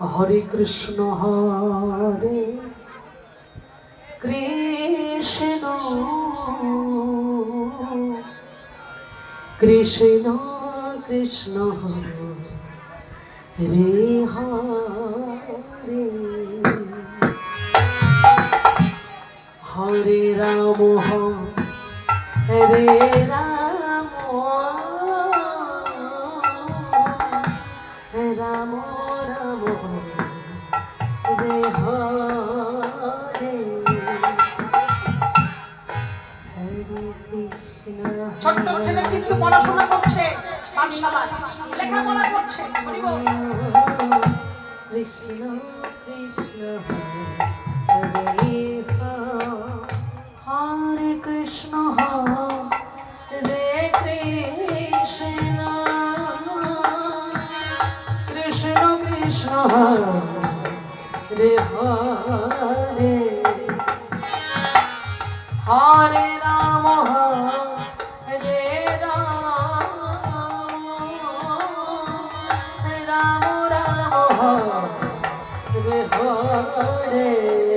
হরে কৃষ্ণ কৃষ্ণ কৃষ্ণ কৃষ্ণ হরে হরে হরে রাম হরে রাম রাম রাম হরে হরে হরে কৃষ্ণ। ছোট্ট ছেলে কিন্তু পড়াশোনা করছে, পাঠশালায় লেখাপড়া করছে। কৃষ্ণ কৃষ্ণ হরে হরে কৃষ্ণ হরে কৃষ্ণ কৃষ্ণ কৃষ্ণ হরে হরে হরে রাম হরে রাম রাম রাম হরে হরে